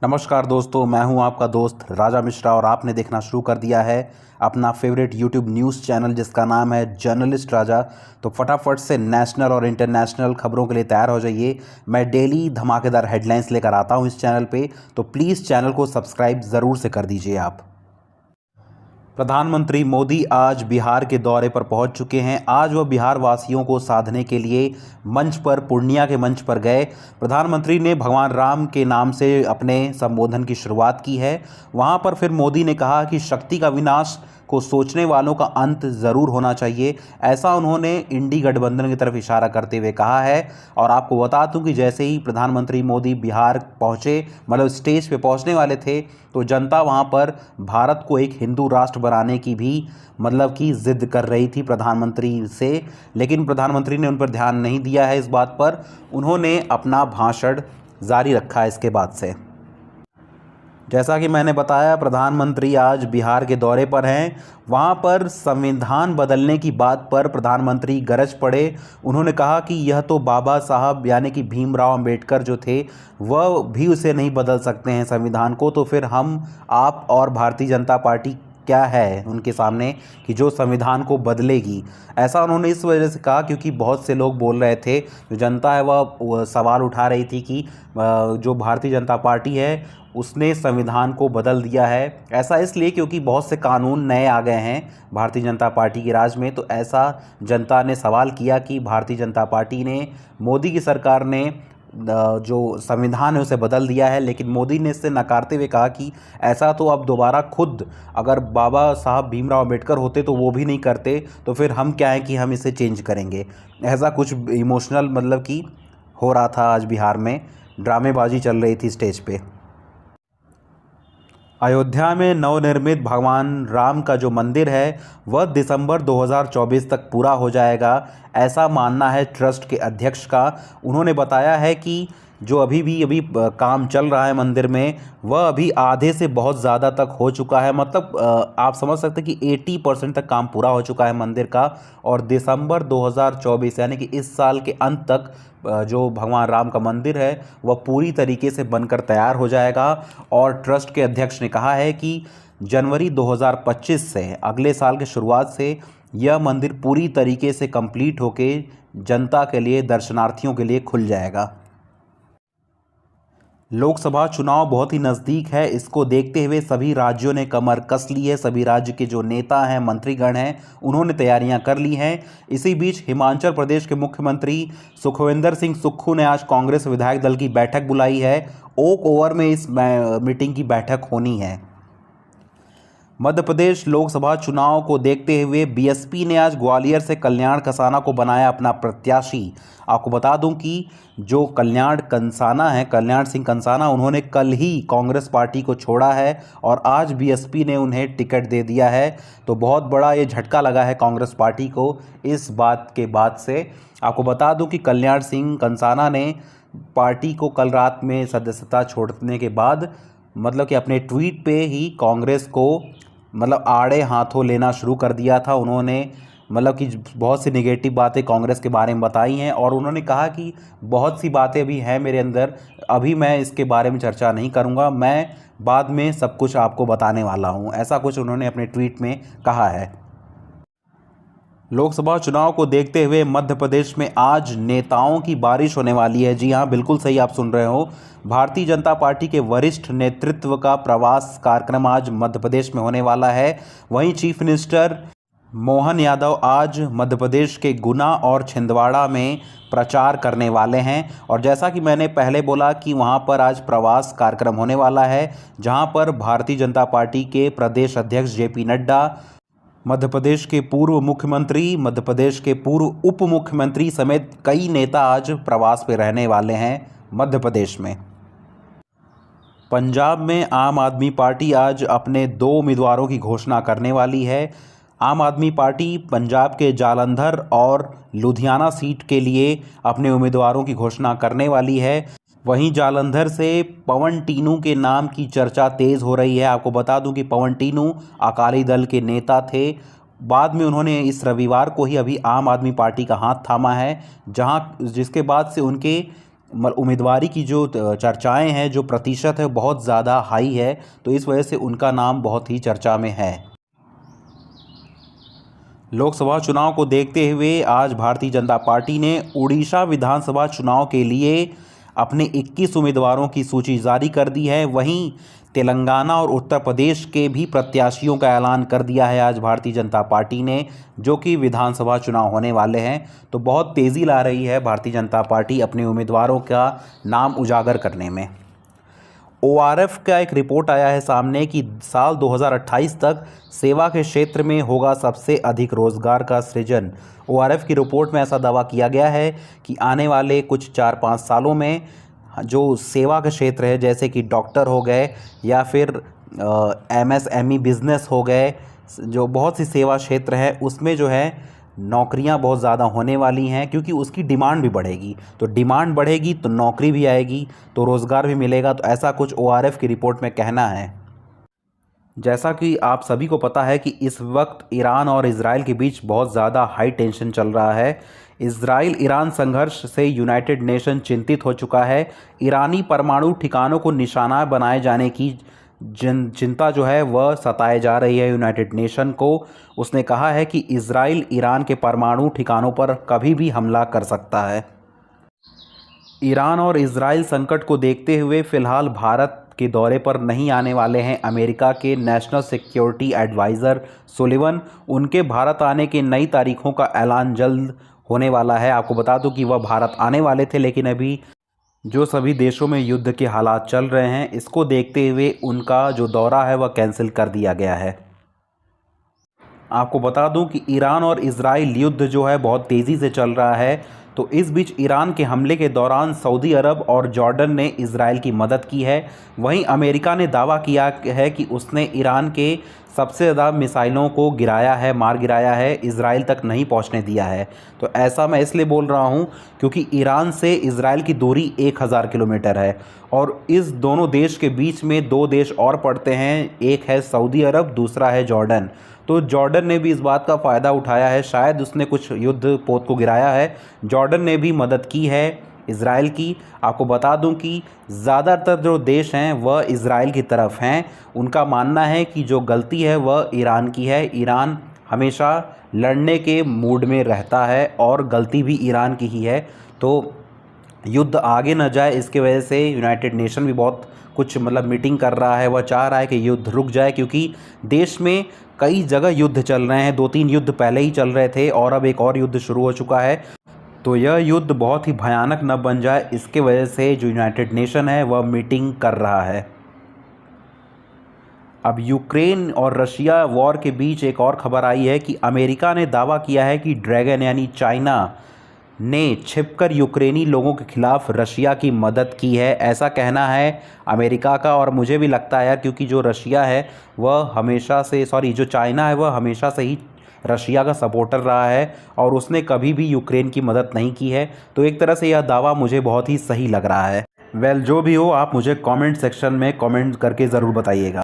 नमस्कार दोस्तों, मैं हूं आपका दोस्त राजा मिश्रा और आपने देखना शुरू कर दिया है अपना फेवरेट यूट्यूब न्यूज़ चैनल जिसका नाम है जर्नलिस्ट राजा। तो फटाफट से नेशनल और इंटरनेशनल खबरों के लिए तैयार हो जाइए। मैं डेली धमाकेदार हेडलाइंस लेकर आता हूं इस चैनल पे, तो प्लीज़ चैनल को सब्सक्राइब ज़रूर से कर दीजिए आप। प्रधानमंत्री मोदी आज बिहार के दौरे पर पहुंच चुके हैं। आज वह बिहार वासियों को साधने के लिए मंच पर, पूर्णिया के मंच पर गए। प्रधानमंत्री ने भगवान राम के नाम से अपने संबोधन की शुरुआत की है। वहां पर फिर मोदी ने कहा कि शक्ति का विनाश को सोचने वालों का अंत ज़रूर होना चाहिए, ऐसा उन्होंने इंडी गठबंधन की तरफ इशारा करते हुए कहा है। और आपको बता दूं कि जैसे ही प्रधानमंत्री मोदी बिहार पहुंचे, मतलब स्टेज पे पहुंचने वाले थे, तो जनता वहां पर भारत को एक हिंदू राष्ट्र बनाने की भी मतलब कि जिद कर रही थी प्रधानमंत्री से, लेकिन प्रधानमंत्री ने उन पर ध्यान नहीं दिया है। इस बात पर उन्होंने अपना भाषण जारी रखा है इसके बाद से। जैसा कि मैंने बताया, प्रधानमंत्री आज बिहार के दौरे पर हैं। वहाँ पर संविधान बदलने की बात पर प्रधानमंत्री गरज पड़े। उन्होंने कहा कि यह तो बाबा साहब यानी कि भीमराव अंबेडकर जो थे वह भी उसे नहीं बदल सकते हैं संविधान को, तो फिर हम, आप और भारतीय जनता पार्टी क्या है उनके सामने कि जो संविधान को बदलेगी। ऐसा उन्होंने इस वजह से कहा क्योंकि बहुत से लोग बोल रहे थे, जो जनता है वह सवाल उठा रही थी कि जो भारतीय जनता पार्टी है उसने संविधान को बदल दिया है। ऐसा इसलिए क्योंकि बहुत से कानून नए आ गए हैं भारतीय जनता पार्टी के राज में। तो ऐसा जनता ने सवाल किया कि भारतीय जनता पार्टी ने, मोदी की सरकार ने जो संविधान है उसे बदल दिया है। लेकिन मोदी ने इससे नकारते हुए कहा कि ऐसा तो अब दोबारा खुद अगर बाबा साहब भीमराव अम्बेडकर होते तो वो भी नहीं करते, तो फिर हम क्या है कि हम इसे चेंज करेंगे। ऐसा कुछ इमोशनल मतलब कि हो रहा था। आज बिहार में ड्रामेबाजी चल रही थी स्टेज पे। अयोध्या में नवनिर्मित भगवान राम का जो मंदिर है वह दिसंबर 2024 तक पूरा हो जाएगा, ऐसा मानना है ट्रस्ट के अध्यक्ष का। उन्होंने बताया है कि जो अभी काम चल रहा है मंदिर में वह अभी आधे से बहुत ज़्यादा तक हो चुका है। मतलब आप समझ सकते हैं कि 80% तक काम पूरा हो चुका है मंदिर का। और दिसंबर 2024 यानी कि इस साल के अंत तक जो भगवान राम का मंदिर है वह पूरी तरीके से बनकर तैयार हो जाएगा। और ट्रस्ट के अध्यक्ष ने कहा है कि जनवरी 2025 से, अगले साल के शुरुआत से, यह मंदिर पूरी तरीके से कंप्लीट होके जनता के लिए, दर्शनार्थियों के लिए खुल जाएगा। लोकसभा चुनाव बहुत ही नज़दीक है, इसको देखते हुए सभी राज्यों ने कमर कस ली है। सभी राज्य के जो नेता हैं, मंत्रीगण हैं, उन्होंने तैयारियां कर ली हैं। इसी बीच हिमाचल प्रदेश के मुख्यमंत्री सुखविंदर सिंह सुक्खू ने आज कांग्रेस विधायक दल की बैठक बुलाई है। ओक ओवर में इस मीटिंग की बैठक होनी है। मध्य प्रदेश लोकसभा चुनाव को देखते हुए बीएसपी ने आज ग्वालियर से कल्याण कंसाना को बनाया अपना प्रत्याशी। आपको बता दूं कि जो कल्याण सिंह कंसाना, उन्होंने कल ही कांग्रेस पार्टी को छोड़ा है और आज बीएसपी ने उन्हें टिकट दे दिया है। तो बहुत बड़ा ये झटका लगा है कांग्रेस पार्टी को इस बात के बाद से। आपको बता दूं कि कल्याण सिंह कंसाना ने पार्टी को कल रात में सदस्यता छोड़ने के बाद मतलब कि अपने ट्वीट पे ही कांग्रेस को मतलब आड़े हाथों लेना शुरू कर दिया था। उन्होंने मतलब कि बहुत सी नेगेटिव बातें कांग्रेस के बारे में बताई हैं और उन्होंने कहा कि बहुत सी बातें भी हैं मेरे अंदर, अभी मैं इसके बारे में चर्चा नहीं करूंगा, मैं बाद में सब कुछ आपको बताने वाला हूं। ऐसा कुछ उन्होंने अपने ट्वीट में कहा है। लोकसभा चुनाव को देखते हुए मध्य प्रदेश में आज नेताओं की बारिश होने वाली है। जी हाँ, बिल्कुल सही आप सुन रहे हो। भारतीय जनता पार्टी के वरिष्ठ नेतृत्व का प्रवास कार्यक्रम आज मध्य प्रदेश में होने वाला है। वहीं चीफ मिनिस्टर मोहन यादव आज मध्य प्रदेश के गुना और छिंदवाड़ा में प्रचार करने वाले हैं। और जैसा कि मैंने पहले बोला कि वहां पर आज प्रवास कार्यक्रम होने वाला है, जहां पर भारतीय जनता पार्टी के प्रदेश अध्यक्ष जेपी नड्डा, मध्य प्रदेश के पूर्व मुख्यमंत्री, मध्य प्रदेश के पूर्व उप मुख्यमंत्री समेत कई नेता आज प्रवास पे रहने वाले हैं मध्य प्रदेश में। पंजाब में आम आदमी पार्टी आज अपने 2 उम्मीदवारों की घोषणा करने वाली है। आम आदमी पार्टी पंजाब के जालंधर और लुधियाना सीट के लिए अपने उम्मीदवारों की घोषणा करने वाली है। वहीं जालंधर से पवन टीनू के नाम की चर्चा तेज़ हो रही है। आपको बता दूं कि पवन टीनू अकाली दल के नेता थे, बाद में उन्होंने इस रविवार को ही अभी आम आदमी पार्टी का हाथ थामा है, जिसके बाद से उनके उम्मीदवारी की जो चर्चाएं हैं, जो प्रतिशत है, बहुत ज़्यादा हाई है, तो इस वजह से उनका नाम बहुत ही चर्चा में है। लोकसभा चुनाव को देखते हुए आज भारतीय जनता पार्टी ने उड़ीसा विधानसभा चुनाव के लिए अपने 21 उम्मीदवारों की सूची जारी कर दी है। वहीं तेलंगाना और उत्तर प्रदेश के भी प्रत्याशियों का ऐलान कर दिया है आज भारतीय जनता पार्टी ने, जो कि विधानसभा चुनाव होने वाले हैं। तो बहुत तेज़ी ला रही है भारतीय जनता पार्टी अपने उम्मीदवारों का नाम उजागर करने में। ORF का एक रिपोर्ट आया है सामने कि साल 2028 तक सेवा के क्षेत्र में होगा सबसे अधिक रोजगार का सृजन। ORF की रिपोर्ट में ऐसा दावा किया गया है कि आने वाले कुछ 4-5 सालों में जो सेवा का क्षेत्र है, जैसे कि डॉक्टर हो गए या फिर MSME बिजनेस हो गए, जो बहुत सी सेवा क्षेत्र है, उसमें जो है नौकरियां बहुत ज़्यादा होने वाली हैं, क्योंकि उसकी डिमांड भी बढ़ेगी। तो डिमांड बढ़ेगी तो नौकरी भी आएगी, तो रोज़गार भी मिलेगा। तो ऐसा कुछ ORF की रिपोर्ट में कहना है। जैसा कि आप सभी को पता है कि इस वक्त ईरान और इजराइल के बीच बहुत ज़्यादा हाई टेंशन चल रहा है। इजराइल ईरान संघर्ष से यूनाइटेड नेशन चिंतित हो चुका है। ईरानी परमाणु ठिकानों को निशाना बनाए जाने की चिंता जो है वह सताए जा रही है यूनाइटेड नेशन को। उसने कहा है कि इजराइल ईरान के परमाणु ठिकानों पर कभी भी हमला कर सकता है। ईरान और इजराइल संकट को देखते हुए फ़िलहाल भारत के दौरे पर नहीं आने वाले हैं अमेरिका के नेशनल सिक्योरिटी एडवाइज़र सुलिवन। उनके भारत आने के नई तारीखों का ऐलान जल्द होने वाला है। आपको बता दूं कि वह भारत आने वाले थे, लेकिन अभी जो सभी देशों में युद्ध के हालात चल रहे हैं, इसको देखते हुए उनका जो दौरा है वह कैंसिल कर दिया गया है। आपको बता दूं कि ईरान और इजराइल युद्ध जो है बहुत तेज़ी से चल रहा है। तो इस बीच ईरान के हमले के दौरान सऊदी अरब और जॉर्डन ने इजराइल की मदद की है। वहीं अमेरिका ने दावा किया है कि उसने ईरान के सबसे ज़्यादा मिसाइलों को मार गिराया है, इजराइल तक नहीं पहुंचने दिया है। तो ऐसा मैं इसलिए बोल रहा हूं क्योंकि ईरान से इजराइल की दूरी 1000 किलोमीटर है और इस दोनों देश के बीच में 2 देश और पड़ते हैं, एक है सऊदी अरब, दूसरा है जॉर्डन। तो जॉर्डन ने भी इस बात का फ़ायदा उठाया है, शायद उसने कुछ युद्ध पोत को गिराया है। जॉर्डन ने भी मदद की है इजराइल की। आपको बता दूं कि ज़्यादातर जो देश हैं वह इजराइल की तरफ हैं। उनका मानना है कि जो गलती है वह ईरान की है। ईरान हमेशा लड़ने के मूड में रहता है और गलती भी ईरान की ही है। तो युद्ध आगे न जाए, इसके वजह से यूनाइटेड नेशन भी बहुत कुछ मीटिंग कर रहा है। वह चाह रहा है कि युद्ध रुक जाए, क्योंकि देश में कई जगह युद्ध चल रहे हैं। 2-3 युद्ध पहले ही चल रहे थे और अब एक और युद्ध शुरू हो चुका है। तो यह युद्ध बहुत ही भयानक न बन जाए, इसके वजह से जो यूनाइटेड नेशन है वह मीटिंग कर रहा है। अब यूक्रेन और रशिया वॉर के बीच एक और खबर आई है कि अमेरिका ने दावा किया है कि ड्रैगन यानी चाइना ने छिपकर यूक्रेनी लोगों के खिलाफ रशिया की मदद की है, ऐसा कहना है अमेरिका का। और मुझे भी लगता है यार, क्योंकि जो रशिया है वह हमेशा से जो चाइना है वह हमेशा से ही रशिया का सपोर्टर रहा है और उसने कभी भी यूक्रेन की मदद नहीं की है। तो एक तरह से यह दावा मुझे बहुत ही सही लग रहा है। जो भी हो, आप मुझे कमेंट सेक्शन में कमेंट करके ज़रूर बताइएगा।